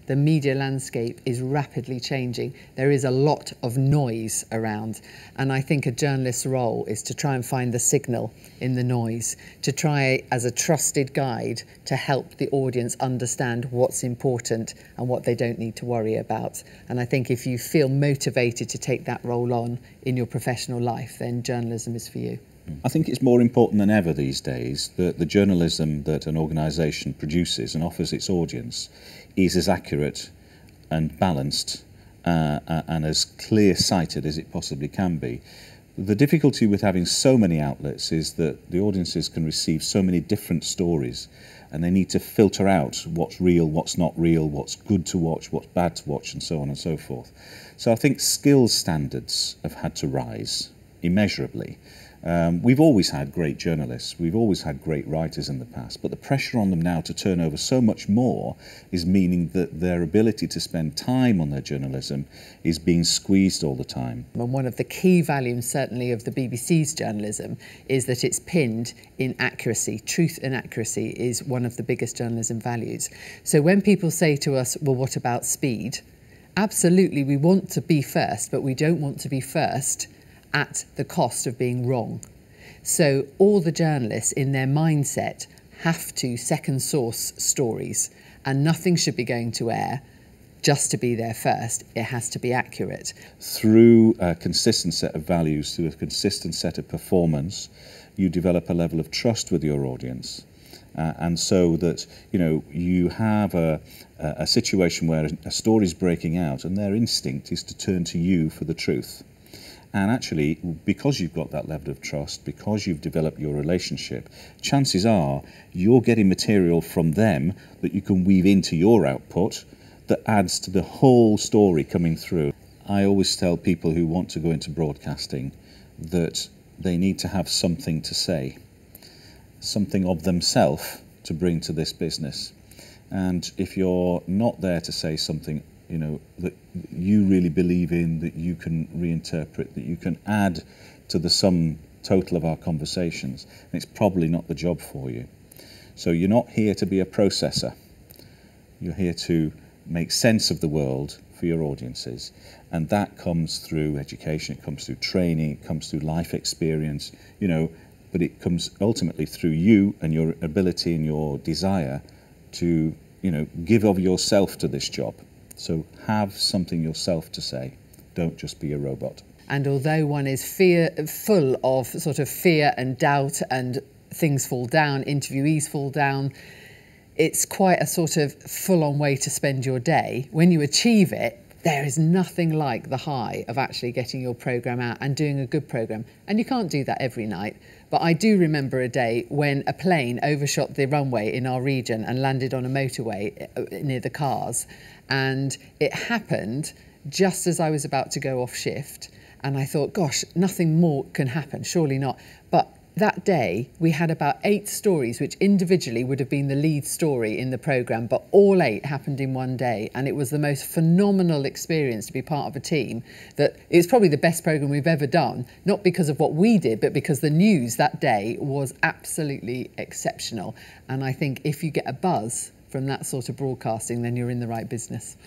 The media landscape is rapidly changing. There is a lot of noise around, and I think a journalist's role is to try and find the signal in the noise, to try as a trusted guide to help the audience understand what's important and what they don't need to worry about. And I think if you feel motivated to take that role on in your professional life, then journalism is for you. I think it's more important than ever these days that the journalism that an organisation produces and offers its audience is as accurate and balanced and as clear-sighted as it possibly can be. The difficulty with having so many outlets is that the audiences can receive so many different stories, and they need to filter out what's real, what's not real, what's good to watch, what's bad to watch, and so on and so forth. So I think skills standards have had to rise immeasurably. We've always had great journalists, we've always had great writers in the past, but the pressure on them now to turn over so much more is meaning that their ability to spend time on their journalism is being squeezed all the time. And one of the key values, certainly, of the BBC's journalism is that it's pinned in accuracy. Truth and accuracy is one of the biggest journalism values. So when people say to us, well, what about speed? Absolutely, we want to be first, but we don't want to be first at the cost of being wrong. So all the journalists in their mindset have to second source stories, and nothing should be going to air just to be there first. It has to be accurate. Through a consistent set of values, through a consistent set of performance, you develop a level of trust with your audience. And so that, you know, you have a situation where a story is breaking out and their instinct is to turn to you for the truth. And actually, because you've got that level of trust, because you've developed your relationship, chances are you're getting material from them that you can weave into your output that adds to the whole story coming through. I always tell people who want to go into broadcasting that they need to have something to say, something of themselves to bring to this business. And if you're not there to say something, you know, that you really believe in, that you can reinterpret, that you can add to the sum total of our conversations, and it's probably not the job for you. So you're not here to be a processor. You're here to make sense of the world for your audiences, and that comes through education, it comes through training, it comes through life experience, you know, but it comes ultimately through you and your ability and your desire to, you know, give of yourself to this job. So have something yourself to say. Don't just be a robot. And although one is full of sort of fear and doubt, and things fall down, interviewees fall down, it's quite a sort of full-on way to spend your day. When you achieve it, there is nothing like the high of actually getting your programme out and doing a good programme. And you can't do that every night. But I do remember a day when a plane overshot the runway in our region and landed on a motorway near the cars. And it happened just as I was about to go off shift. And I thought, gosh, nothing more can happen, surely not. But that day, we had about 8 stories, which individually would have been the lead story in the programme, but all 8 happened in one day. And it was the most phenomenal experience to be part of a team that it's probably the best programme we've ever done, not because of what we did, but because the news that day was absolutely exceptional. And I think if you get a buzz from that sort of broadcasting, then you're in the right business.